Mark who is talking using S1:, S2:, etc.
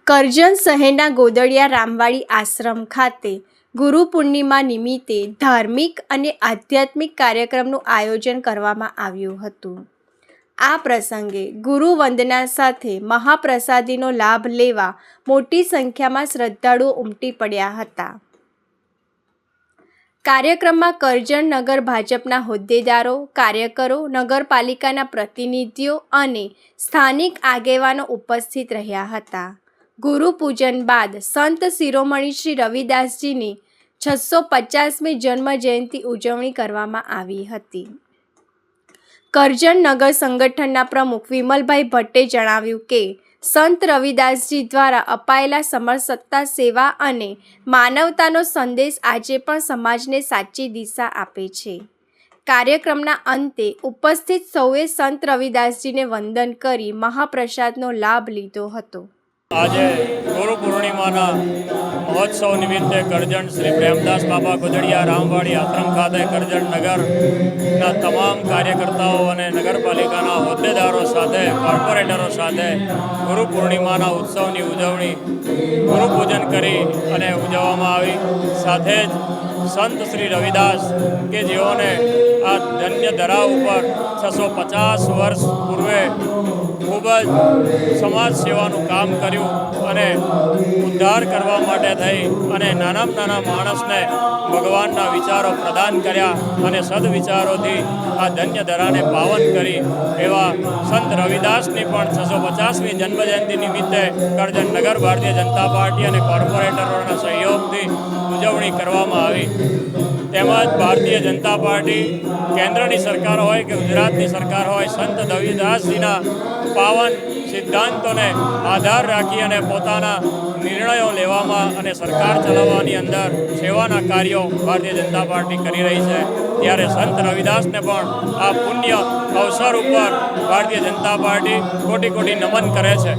S1: કરજણ શહેરના ગોદડિયા રામવાડી આશ્રમ ખાતે ગુરુ પૂર્ણિમા નિમિત્તે ધાર્મિક અને આધ્યાત્મિક કાર્યક્રમનું આયોજન કરવામાં આવ્યું હતું। આ પ્રસંગે ગુરુ વંદના સાથે મહાપ્રસાદીનો લાભ લેવા મોટી સંખ્યામાં શ્રદ્ધાળુઓ ઉમટી પડ્યા હતા। કાર્યક્રમમાં કરજણ નગર ભાજપના હોદ્દેદારો, કાર્યકરો, નગરપાલિકાના પ્રતિનિધિઓ અને સ્થાનિક આગેવાનો ઉપસ્થિત રહ્યા હતા। ગુરુ પૂજન બાદ સંત શિરોમણી શ્રી રવિદાસજીની 650મી જન્મ જયંતિ ઉજવણી કરવામાં આવી હતી। કરજણ નગર સંગઠનના પ્રમુખ વિમલભાઈ ભટ્ટે જણાવ્યું કે સંત રવિદાસજી દ્વારા અપાયેલા સમરસત્તા, સેવા અને માનવતાનો સંદેશ આજે પણ સમાજને સાચી દિશા આપે છે। કાર્યક્રમના અંતે ઉપસ્થિત સૌએ સંત રવિદાસજીને વંદન કરી મહાપ્રસાદનો લાભ લીધો હતો।
S2: આજે ગુરુ પૂર્ણિમાના મહોત્સવ નિમિત્તે કરજણ શ્રી પ્રેમદાસ બાબા ગોદડિયા રામવાડી આશ્રમ ખાતે કરજણ નગરના તમામ કાર્યકર્તાઓ અને નગરપાલિકાના હોદ્દેદારો સાથે, કોર્પોરેટરો સાથે ગુરુ પૂર્ણિમાના ઉત્સવની ઉજવણી ગુરુ પૂજન કરી અને ઉજવવામાં આવી। સાથે જ સંત શ્રી રવિદાસ કે જેઓને આ ધન્ય ધરા ઉપર 650 વર્ષ પૂર્વે ખૂબ જ સમાજ સેવાનું કામ કર્યું અને ઉદ્ધાર કરવા માટે થઈ અને નાનામાં નાના માણસને ભગવાનના વિચારો પ્રદાન કર્યા અને સદવિચારોથી આ ધન્ય ધરાને પાવન કરી એવા સંત રવિદાસની પણ 650મી જન્મજયંતિ નિમિત્તે કરજણ નગર ભારતીય જનતા પાર્ટી અને કોર્પોરેટરોના સહયોગથી ઉજવણી કરવામાં આવી। તેમજ ભારતીય જનતા પાર્ટી કેન્દ્રની સરકાર હોય કે ગુજરાતની સરકાર હોય, સંત રવિદાસજીના પાવન સિદ્ધાંતોને આધાર રાખી અને પોતાના નિર્ણયો લેવામાં અને સરકાર ચલાવવાની અંદર સેવાના કાર્યો ભારતીય જનતા પાર્ટી કરી રહી છે। ત્યારે સંત રવિદાસને પણ આ પુણ્ય અવસર ઉપર ભારતીય જનતા પાર્ટી કોટી કોટી નમન કરે છે।